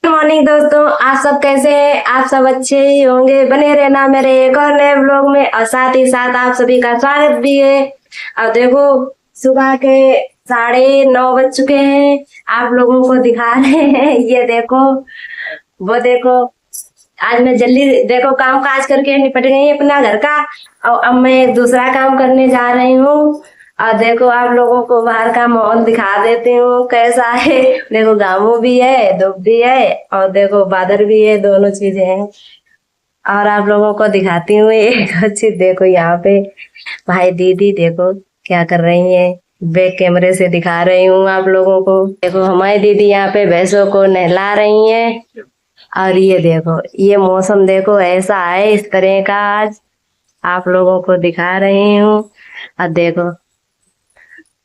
Good morning दोस्तों, आप सब कैसे हैं? आप सब अच्छे ही होंगे। बने रहना मेरे एक और नए ब्लॉग में और साथ ही साथ आप सभी का स्वागत भी है। अब देखो सुबह के 9:30 बज चुके हैं। आप लोगों को दिखा रहे हैं, ये देखो वो देखो। आज मैं जल्दी देखो काम काज करके निपट गई अपना घर का, और अब मैं दूसरा काम करने जा रही हूँ। और देखो आप लोगों को बाहर का माहौल दिखा देती हूँ कैसा है। देखो घामू भी है, धूप भी है, और देखो बादल भी है, दोनों चीजें हैं। और आप लोगों को दिखाती हूँ एक अच्छी, देखो यहाँ पे भाई दीदी देखो क्या कर रही है। बैक कैमरे से दिखा रही हूँ आप लोगों को। देखो हमारी दीदी यहाँ पे भैंसों को नहला रही है। और ये देखो ये मौसम देखो ऐसा है, इस तरह का आज आप लोगों को दिखा रही हूँ। और देखो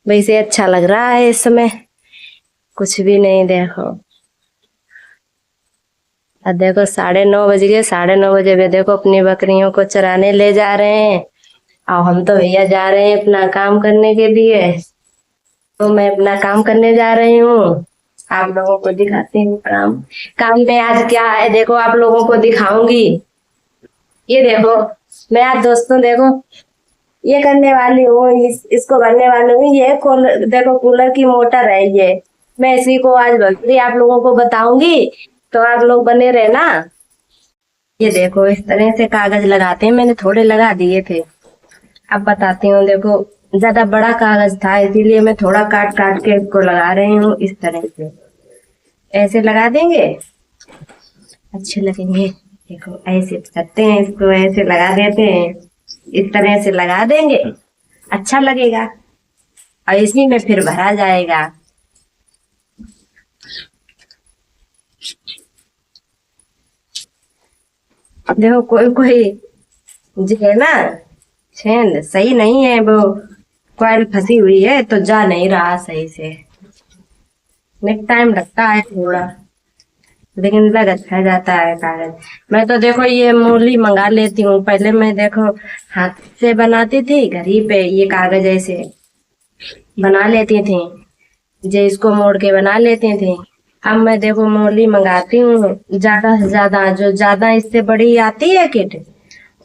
वैसे अच्छा लग रहा है इस समय, कुछ भी नहीं। देखो अब देखो 9:30 बज गए। 9:30 बजे वे देखो अपनी बकरियों को चराने ले जा रहे हैं, और हम तो भैया जा रहे हैं अपना काम करने के लिए। तो मैं अपना काम करने जा रही हूँ, आप लोगों को दिखाती हूँ काम में आज क्या है। देखो आप लोगों को दिखाऊंगी। ये देखो मैं आज दोस्तों देखो ये करने वाली हूँ, इसको भरने वाली हूँ। ये देखो कूलर की मोटर है ये, मैं इसी को आज भरती आप लोगों को बताऊंगी, तो आप लोग बने रहना। ये देखो इस तरह से कागज लगाते हैं, मैंने थोड़े लगा दिए थे, अब बताती हूँ। देखो ज्यादा बड़ा कागज था इसीलिए मैं थोड़ा काट काट के इसको लगा रही हूँ। इस तरह से ऐसे लगा देंगे, अच्छे लगेंगे। देखो ऐसे करते हैं, इसको ऐसे लगा देते हैं, इस तरह से लगा देंगे, अच्छा लगेगा। और इसी में फिर भरा जाएगा। देखो कोई कोई जो है ना चैन सही नहीं है, वो कॉइल फंसी हुई है तो जा नहीं रहा सही से। टाइम लगता है थोड़ा, लेकिन लग अच्छा जाता है कागज। मैं तो देखो ये मूली मंगा लेती हूँ। पहले मैं देखो हाथ से बनाती थी घर ही पे, ये कागज ऐसे बना लेती थी, जो इसको मोड़ के बना लेती थी। अब मैं देखो मूली मंगाती हूँ ज्यादा से ज्यादा, जो ज्यादा इससे बड़ी आती है किट,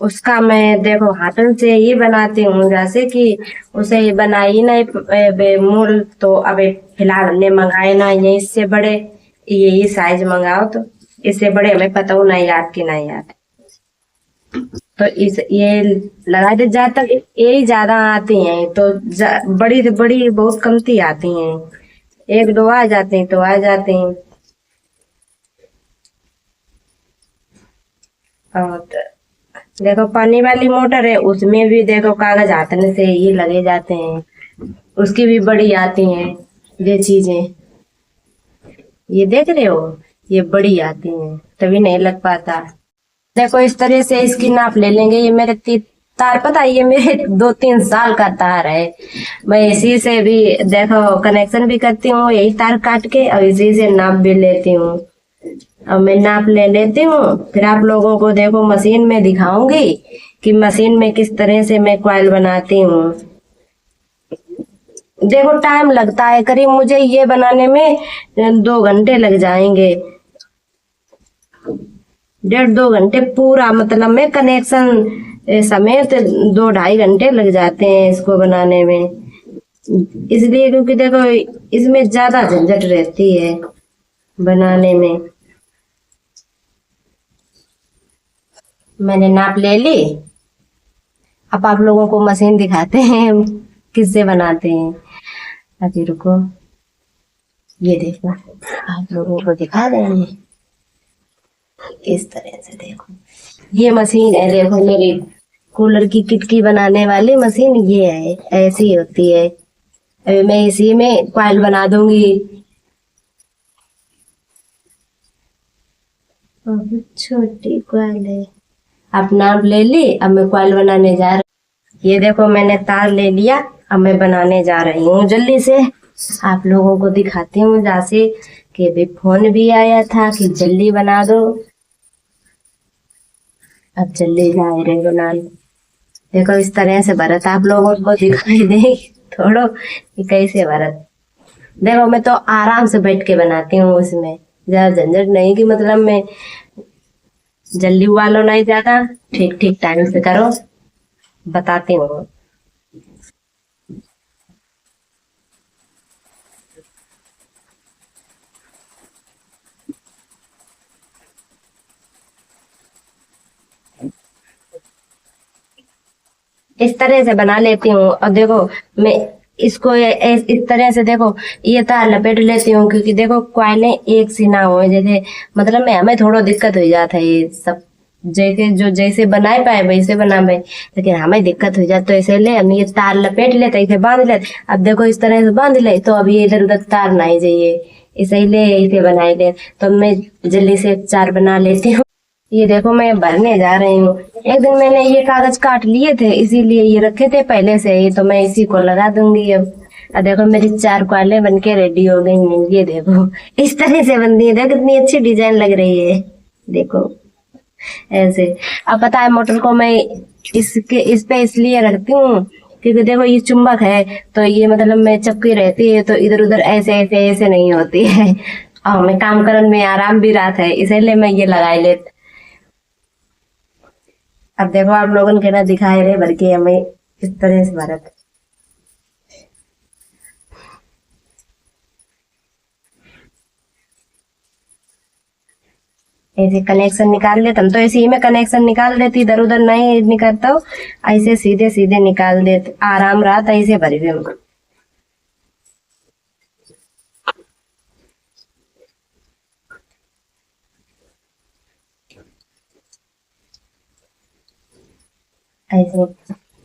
उसका मैं देखो हाथों से ही बनाती हूँ। जैसे कि उसे बनाई नहीं मूल, तो अब फिलहाल हमने मंगाए ना ये इससे बड़े, यही साइज मंगाओ, तो इससे बड़े हमें पता हो ना याद कि नहीं याद। तो इस ये लगा दे, ज्यादा यही ज्यादा आती हैं, तो बड़ी से बड़ी बहुत कमती आती हैं, एक दो आ जाती हैं तो आ जाती हैं। और देखो पानी वाली मोटर है, उसमें भी देखो कागज हाथने से ये लगे जाते हैं, उसकी भी बड़ी आती हैं ये चीजें। ये देख रहे हो ये बड़ी आती हैं, तभी नहीं लग पाता। देखो इस तरह से इसकी नाप ले लेंगे। ये मेरे तार पता है, ये मेरे 2-3 साल का तार है। मैं इसी से भी देखो कनेक्शन भी करती हूँ, यही तार काट के, और इसी से नाप भी लेती हूँ। अब मैं नाप ले लेती हूँ, फिर आप लोगों को देखो मशीन में दिखाऊंगी कि मशीन में किस तरह से मैं कॉइल बनाती हूँ। देखो टाइम लगता है, करीब मुझे ये बनाने में 2 घंटे लग जाएंगे, 1.5-2 घंटे पूरा, मतलब में कनेक्शन समेत 2-2.5 घंटे लग जाते हैं इसको बनाने में। इसलिए क्योंकि देखो इसमें ज्यादा झंझट रहती है बनाने में। मैंने नाप ले ली, अब आप लोगों को मशीन दिखाते हैं किससे बनाते हैं। अभी रुको, ये देखो आप लोगों को दिखा देंगे इस तरह से। देखो ये मशीन है, देखो मेरी कूलर की किटकी बनाने वाली मशीन ये है, ऐसी होती है। अभी मैं इसी में कॉइल बना दूंगी। छोटी कॉइल है, अब नाप ले ली, अब मैं कॉइल बनाने जा रही। ये देखो मैंने तार ले लिया, अब मैं बनाने जा रही हूँ जल्दी से। आप लोगों को दिखाती हूँ जैसे कि अभी फोन भी आया था कि जल्दी बना दो, अब जल्दी जा रहे बना। देखो इस तरह से भरत आप लोगों को दिखाई दे थोड़ो कि कैसे भरत। देखो मैं तो आराम से बैठ के बनाती हूँ उसमें, ज्यादा झंझट नहीं कि मतलब मैं जल्दी उबालो नहीं ज्यादा, ठीक ठीक टाइम से करो, बताती हूँ। इस तरह से बना लेती हूँ। और देखो मैं इसको इस तरह से देखो, ये तार लपेट लेती हूँ, क्योंकि देखो क्वाइलें एक सी ना हो, जैसे मतलब मैं हमें थोड़ा दिक्कत हो जाता है ये सब, जैसे जो जैसे बनाए पाए वैसे बना पाए, लेकिन हमें दिक्कत हो जाती, तो इसलिए हम ये तार लपेट लेते, इसे बांध लेते। अब देखो इस तरह से बांध ले, तो अब ये इधर उधर तार ना ही जाइए, इसलिए इसे बनाए ले। तो मैं जल्दी से चार बना लेती हूँ। ये देखो मैं भरने जा रही हूँ। एक दिन मैंने ये कागज काट लिए थे, इसीलिए ये रखे थे पहले से ही, तो मैं इसी को लगा दूंगी अब। अब देखो मेरी चार क्वालें बनके रेडी हो गई हैं, ये देखो इस तरह से बनती है, देखो कितनी अच्छी डिजाइन लग रही है, देखो ऐसे। अब पता है मोटर को मैं इस पे इसलिए रखती हूँ, क्योंकि देखो ये चुंबक है, तो ये मतलब मैं चपकी रहती है, तो इधर उधर ऐसे ऐसे ऐसे नहीं होती है, और मैं काम करने में आराम भी रात है, इसलिए मैं ये लगाई लेती। अब देखो आप लोगन के ना दिखाए रहे भर के हमें इस तरह से भरत। ऐसे कनेक्शन निकाल लेते, हम तो ऐसे ही में कनेक्शन निकाल देती, इधर उधर नहीं निकलता हूँ, ऐसे सीधे सीधे निकाल देते, आराम रात ऐसे भरी हुई हमको। ऐसे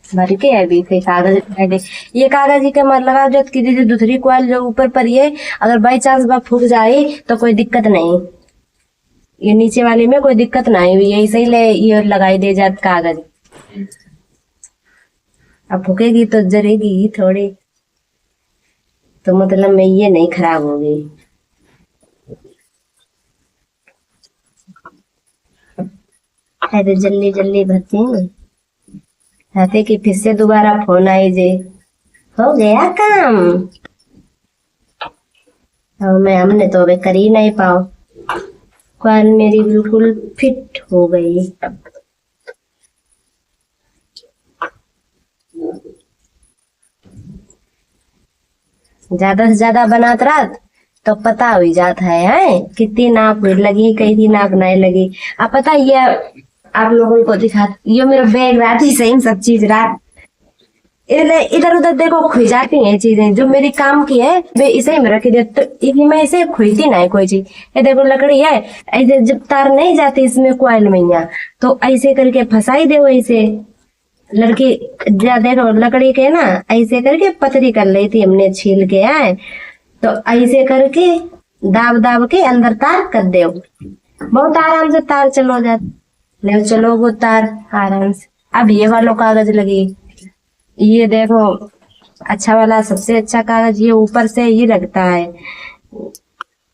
भर के अभी फिर कागज पहले, ये कागज ही के मत लगा जो कि जैसे दूसरी क्वाल जो ऊपर पर ये, अगर बाई चांस बात फूक जाए तो कोई दिक्कत नहीं, ये नीचे वाले में कोई दिक्कत नहीं हुई है, इसीलिए ये लगाई दे जात कागज। अब फूकेगी तो जरेगी ही थोड़ी, तो मतलब मैं ये नहीं खराब होगी। अरे जल्दी जल्दी भरती हूँ, कहते कि फिर से दोबारा फोन आई जे, हो गया काम। और मैं हमने तो अभी कर ही नहीं पाओ, क्वाल मेरी बिल्कुल फिट हो गई। ज्यादा से ज्यादा बनात रहा तो पता हो जाता है कितनी नाप लगी, कितनी नाप नहीं लगी। आप पता है, ये आप लोगों को दिखा, ये मेरा बैग रात ही सही सब चीज रात इधर उधर देखो खुई जाती हैं चीजें जो मेरी काम की है, वे इसे में रखी दे, तो इन्हीं में इसे खुईती नहीं कोई चीज। ये देखो लकड़ी है, ऐसे जब तार नहीं जाती इसमें क्वाइल में यहाँ, तो ऐसे करके फंसाई दे ऐसे लड़की, देखो लकड़ी के ना ऐसे करके पतरी कर ली थी हमने छील के आए, तो ऐसे करके दाब दाब के अंदर तार कर दे, बहुत आराम से तार चलो जाते, ले चलो वो तार आराम से। अब ये वालों कागज लगी, ये देखो अच्छा वाला सबसे अच्छा कागज, ये ऊपर से ये लगता है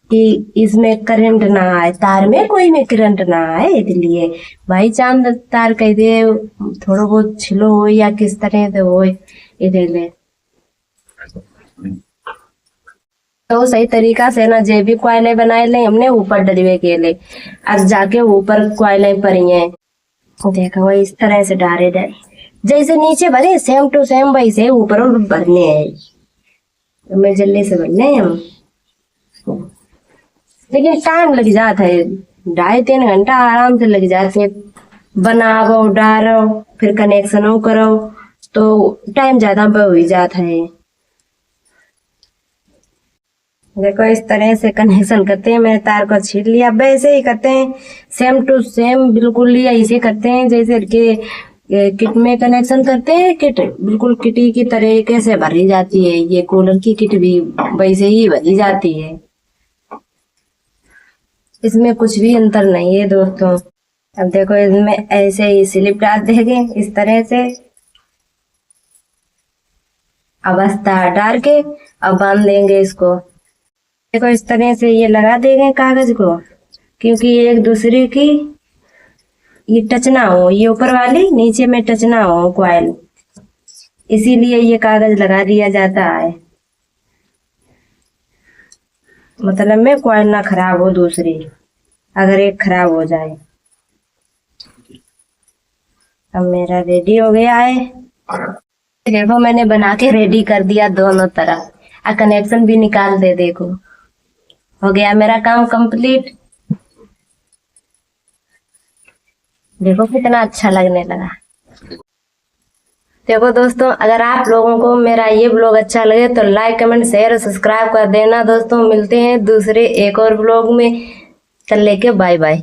कि इसमें करंट ना आए, तार में कोई में करंट ना आए, इसलिए भाई चांद तार कह दे थोड़ा बहुत छिलो हो या किस तरह से हो, इसलिए तो सही तरीका से ना जे भी क्वाइलें बनाए ले हमने ऊपर डलवे के लिए, अब जाके ऊपर क्वाइलें पड़ी हैं, देखो वो इस तरह से डारे डाले जैसे नीचे भरे सेम टू सेम वैसे ऊपर और भरने हैं, तो मैं जल्दी से भरने हैं हम, लेकिन टाइम लग जाता है, 2.5-3 घंटा आराम से लग जाते हैं, बनाओ डालो फिर कनेक्शनों करो, तो टाइम ज्यादा हो ही जाता है। देखो इस तरह से कनेक्शन करते हैं, मैंने तार को छील लिया, वैसे ही करते हैं सेम टू सेम, बिल्कुल ही ऐसे करते हैं जैसे कि किट में कनेक्शन करते हैं, किट बिल्कुल किटी की तरीके से भरी जाती है, ये कूलर की किट भी वैसे ही भरी जाती है, इसमें कुछ भी अंतर नहीं है दोस्तों। अब देखो इसमें ऐसे ही स्लिप डाल देंगे इस तरह से, अब तार डाल के अब बांध देंगे इसको, देखो इस तरह से ये लगा देंगे कागज को, क्योंकि एक दूसरे की ये टच ना हो, ये ऊपर वाली नीचे में टच ना हो क्वाइल, इसीलिए ये कागज लगा दिया जाता है। मतलब में कॉइल ना खराब हो दूसरी, अगर एक खराब हो जाए। अब मेरा रेडी हो गया है। देखो मैंने बना के रेडी कर दिया दोनों तरफ, और कनेक्शन भी निकाल दे। देखो हो गया मेरा काम कंप्लीट। देखो कितना अच्छा लगने लगा। देखो दोस्तों, अगर आप लोगों को मेरा ये ब्लॉग अच्छा लगे तो लाइक कमेंट शेयर और सब्सक्राइब कर देना दोस्तों। मिलते हैं दूसरे एक और ब्लॉग में, तब लेके बाय बाय।